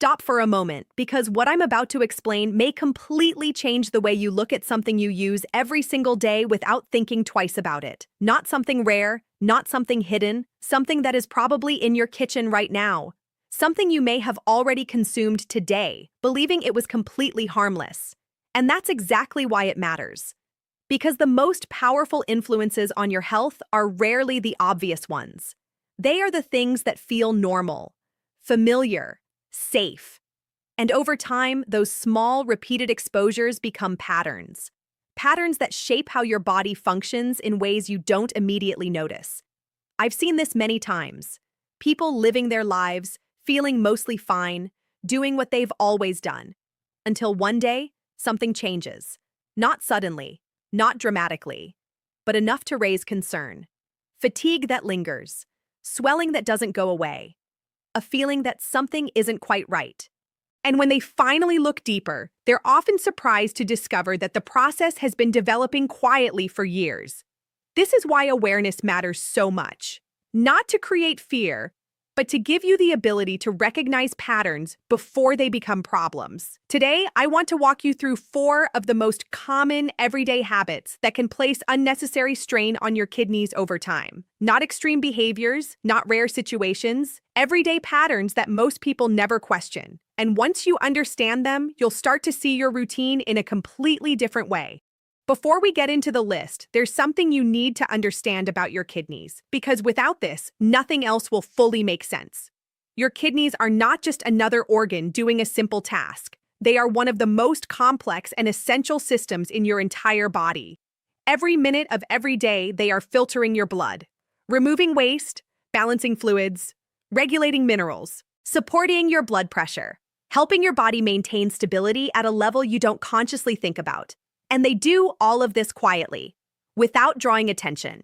stop for a moment, because what I'm about to explain may completely change the way you look at something you use every single day without thinking twice about it. Not something rare, not something hidden, something that is probably in your kitchen right now. Something you may have already consumed today, believing it was completely harmless. And that's exactly why it matters. Because the most powerful influences on your health are rarely the obvious ones. They are the things that feel normal, familiar, safe. And over time, those small, repeated exposures become patterns. Patterns that shape how your body functions in ways you don't immediately notice. I've seen this many times. People living their lives, feeling mostly fine, doing what they've always done. Until one day, something changes. Not suddenly, not dramatically, but enough to raise concern. Fatigue that lingers, swelling that doesn't go away, a feeling that something isn't quite right. And when they finally look deeper, they're often surprised to discover that the process has been developing quietly for years. This is why awareness matters so much. Not to create fear, but to give you the ability to recognize patterns before they become problems. Today, I want to walk you through 4 of the most common everyday habits that can place unnecessary strain on your kidneys over time. Not extreme behaviors, not rare situations, everyday patterns that most people never question. And once you understand them, you'll start to see your routine in a completely different way. Before we get into the list, there's something you need to understand about your kidneys, because without this, nothing else will fully make sense. Your kidneys are not just another organ doing a simple task. They are one of the most complex and essential systems in your entire body. Every minute of every day, they are filtering your blood, removing waste, balancing fluids, regulating minerals, supporting your blood pressure, helping your body maintain stability at a level you don't consciously think about. And they do all of this quietly, without drawing attention,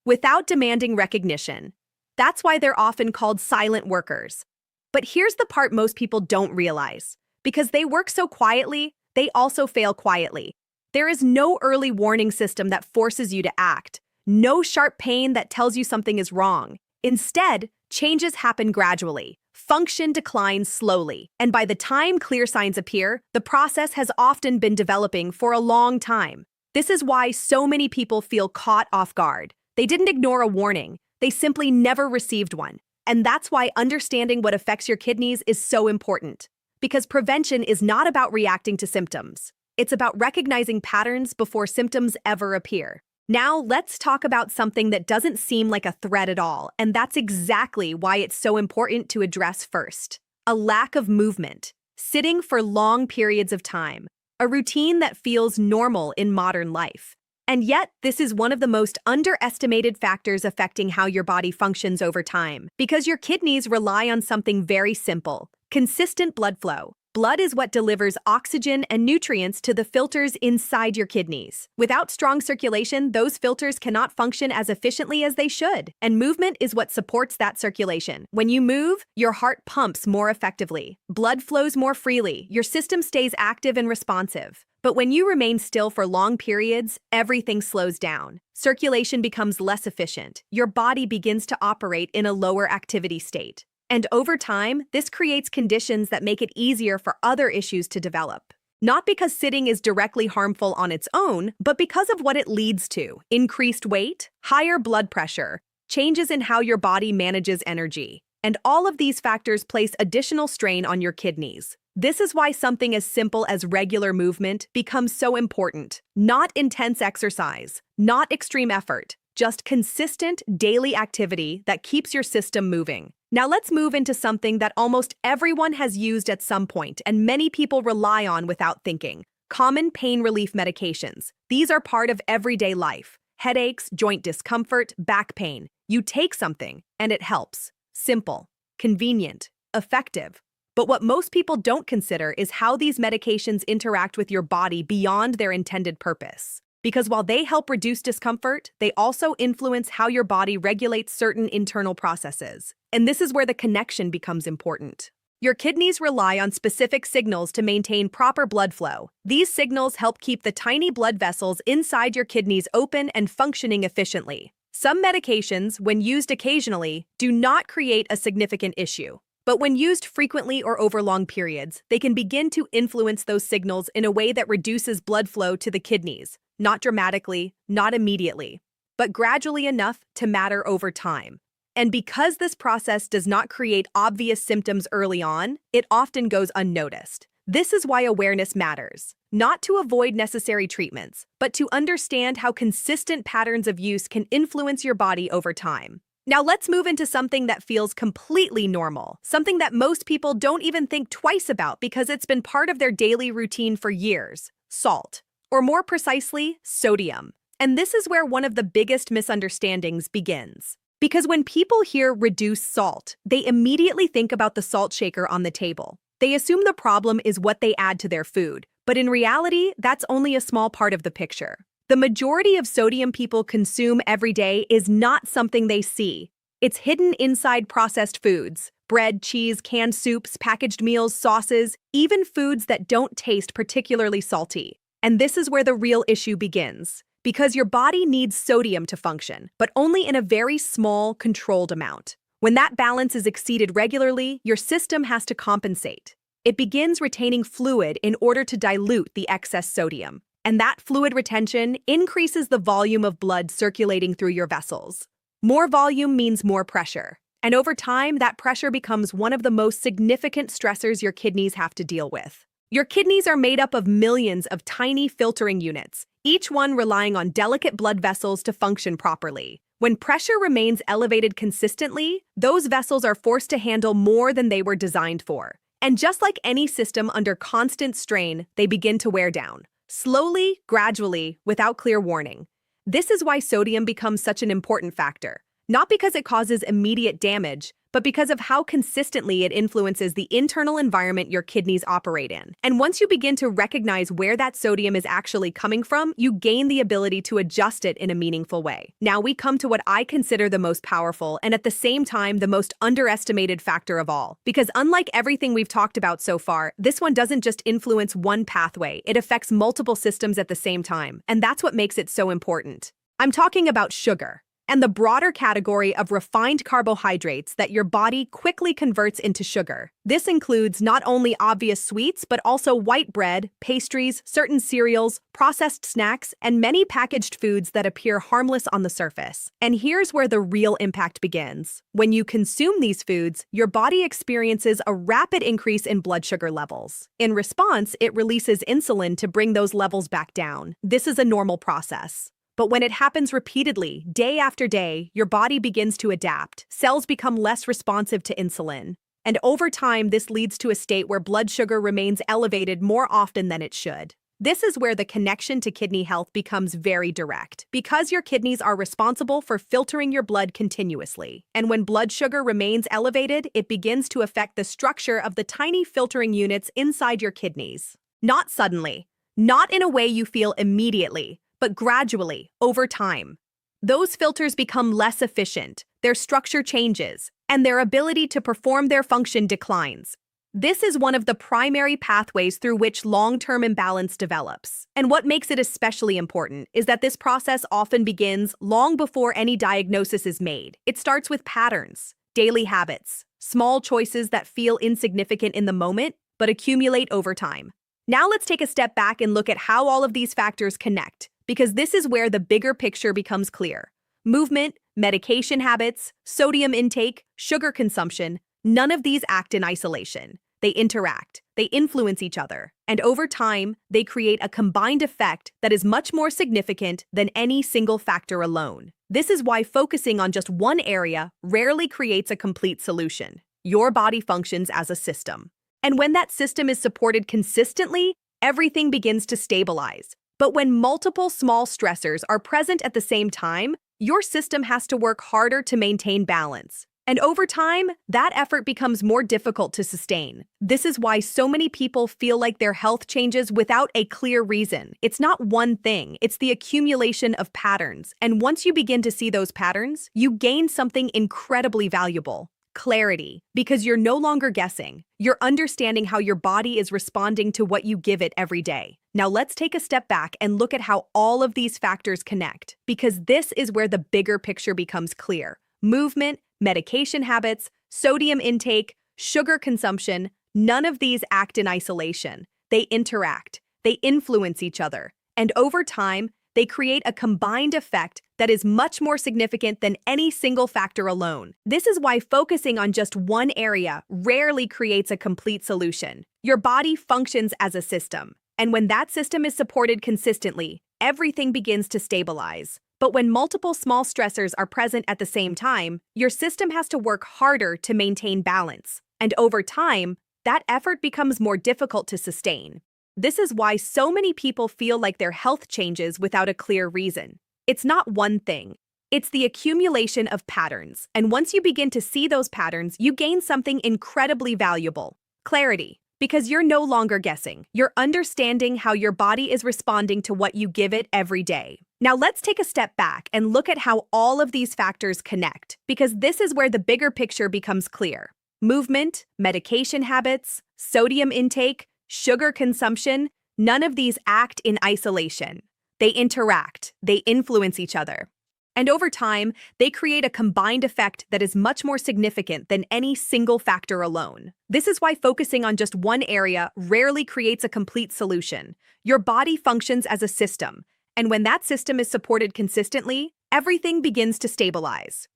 without demanding recognition. That's why they're often called silent workers. But here's the part most people don't realize. Because they work so quietly, they also fail quietly. There is no early warning system that forces you to act, no sharp pain that tells you something is wrong. Instead, changes happen gradually. Function declines slowly, and by the time clear signs appear, the process has often been developing for a long time. This is why so many people feel caught off guard. They didn't ignore a warning, they simply never received one. And that's why understanding what affects your kidneys is so important. Because prevention is not about reacting to symptoms. It's about recognizing patterns before symptoms ever appear. Now, let's talk about something that doesn't seem like a threat at all, and that's exactly why it's so important to address first. A lack of movement, sitting for long periods of time, a routine that feels normal in modern life. And yet, this is one of the most underestimated factors affecting how your body functions over time, because your kidneys rely on something very simple: consistent blood flow. Blood is what delivers oxygen and nutrients to the filters inside your kidneys. Without strong circulation, those filters cannot function as efficiently as they should. And movement is what supports that circulation. When you move, your heart pumps more effectively. Blood flows more freely. Your system stays active and responsive. But when you remain still for long periods, everything slows down. Circulation becomes less efficient. Your body begins to operate in a lower activity state. And over time, this creates conditions that make it easier for other issues to develop. Not because sitting is directly harmful on its own, but because of what it leads to: increased weight, higher blood pressure, changes in how your body manages energy. And all of these factors place additional strain on your kidneys. This is why something as simple as regular movement becomes so important. Not intense exercise, not extreme effort, just consistent daily activity that keeps your system moving. Now let's move into something that almost everyone has used at some point and many people rely on without thinking: common pain relief medications. These are part of everyday life. Headaches, joint discomfort, back pain. You take something and it helps. Simple, convenient, effective. But what most people don't consider is how these medications interact with your body beyond their intended purpose. Because while they help reduce discomfort, they also influence how your body regulates certain internal processes. And this is where the connection becomes important. Your kidneys rely on specific signals to maintain proper blood flow. These signals help keep the tiny blood vessels inside your kidneys open and functioning efficiently. Some medications, when used occasionally, do not create a significant issue. But when used frequently or over long periods, they can begin to influence those signals in a way that reduces blood flow to the kidneys, not dramatically, not immediately, but gradually enough to matter over time. And because this process does not create obvious symptoms early on, it often goes unnoticed. This is why awareness matters, not to avoid necessary treatments, but to understand how consistent patterns of use can influence your body over time. Now let's move into something that feels completely normal, something that most people don't even think twice about because it's been part of their daily routine for years: salt, or more precisely, sodium. And this is where one of the biggest misunderstandings begins. Because when people hear reduce salt, they immediately think about the salt shaker on the table. They assume the problem is what they add to their food, but in reality, that's only a small part of the picture. The majority of sodium people consume every day is not something they see. It's hidden inside processed foods: bread, cheese, canned soups, packaged meals, sauces, even foods that don't taste particularly salty. And this is where the real issue begins. Because your body needs sodium to function, but only in a very small, controlled amount. When that balance is exceeded regularly, your system has to compensate. It begins retaining fluid in order to dilute the excess sodium. And that fluid retention increases the volume of blood circulating through your vessels. More volume means more pressure. And over time, that pressure becomes one of the most significant stressors your kidneys have to deal with. Your kidneys are made up of millions of tiny filtering units, each one relying on delicate blood vessels to function properly. When pressure remains elevated consistently, those vessels are forced to handle more than they were designed for. And just like any system under constant strain, they begin to wear down. Slowly, gradually, without clear warning. This is why sodium becomes such an important factor. Not because it causes immediate damage, but because of how consistently it influences the internal environment your kidneys operate in. And once you begin to recognize where that sodium is actually coming from, you gain the ability to adjust it in a meaningful way. Now we come to what I consider the most powerful and at the same time the most underestimated factor of all. Because unlike everything we've talked about so far, this one doesn't just influence one pathway, it affects multiple systems at the same time. And that's what makes it so important. I'm talking about sugar, and the broader category of refined carbohydrates that your body quickly converts into sugar. This includes not only obvious sweets, but also white bread, pastries, certain cereals, processed snacks, and many packaged foods that appear harmless on the surface. And here's where the real impact begins. When you consume these foods, your body experiences a rapid increase in blood sugar levels. In response, it releases insulin to bring those levels back down. This is a normal process. But when it happens repeatedly, day after day, your body begins to adapt. Cells become less responsive to insulin. And over time, this leads to a state where blood sugar remains elevated more often than it should. This is where the connection to kidney health becomes very direct, because your kidneys are responsible for filtering your blood continuously. And when blood sugar remains elevated, it begins to affect the structure of the tiny filtering units inside your kidneys. Not suddenly, not in a way you feel immediately, but gradually, over time. Those filters become less efficient, their structure changes, and their ability to perform their function declines. This is one of the primary pathways through which long-term imbalance develops. And what makes it especially important is that this process often begins long before any diagnosis is made. It starts with patterns, daily habits, small choices that feel insignificant in the moment, but accumulate over time. Now let's take a step back and look at how all of these factors connect, because this is where the bigger picture becomes clear. Movement, medication habits, sodium intake, sugar consumption, none of these act in isolation. They interact, they influence each other, and over time, they create a combined effect that is much more significant than any single factor alone. This is why focusing on just one area rarely creates a complete solution. Your body functions as a system. And when that system is supported consistently, everything begins to stabilize. But when multiple small stressors are present at the same time, your system has to work harder to maintain balance. And over time, that effort becomes more difficult to sustain. This is why so many people feel like their health changes without a clear reason. It's not one thing, it's the accumulation of patterns. And once you begin to see those patterns, you gain something incredibly valuable: clarity. Because you're no longer guessing. You're understanding how your body is responding to what you give it every day. Now let's take a step back and look at how all of these factors connect, because this is where the bigger picture becomes clear. Movement, medication habits, sodium intake, sugar consumption, none of these act in isolation. They interact, they influence each other, and over time, they create a combined effect that is much more significant than any single factor alone. This is why focusing on just one area rarely creates a complete solution. Your body functions as a system, and when that system is supported consistently, everything begins to stabilize. But when multiple small stressors are present at the same time, your system has to work harder to maintain balance. And over time, that effort becomes more difficult to sustain. This is why so many people feel like their health changes without a clear reason. It's not one thing. It's the accumulation of patterns. And once you begin to see those patterns, you gain something incredibly valuable: clarity. Because you're no longer guessing. You're understanding how your body is responding to what you give it every day. Now let's take a step back and look at how all of these factors connect, because this is where the bigger picture becomes clear. Movement, medication habits, sodium intake, sugar consumption, none of these act in isolation. They interact, they influence each other. And over time, they create a combined effect that is much more significant than any single factor alone. This is why focusing on just one area rarely creates a complete solution. Your body functions as a system, and when that system is supported consistently, everything begins to stabilize.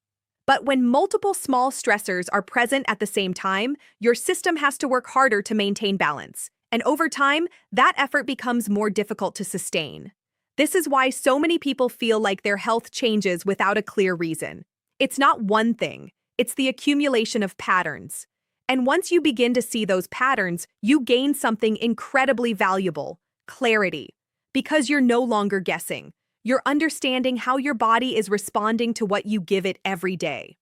But when multiple small stressors are present at the same time, your system has to work harder to maintain balance. And over time, that effort becomes more difficult to sustain. This is why so many people feel like their health changes without a clear reason. It's not one thing, it's the accumulation of patterns. And once you begin to see those patterns, you gain something incredibly valuable: clarity. Because you're no longer guessing. You're understanding how your body is responding to what you give it every day.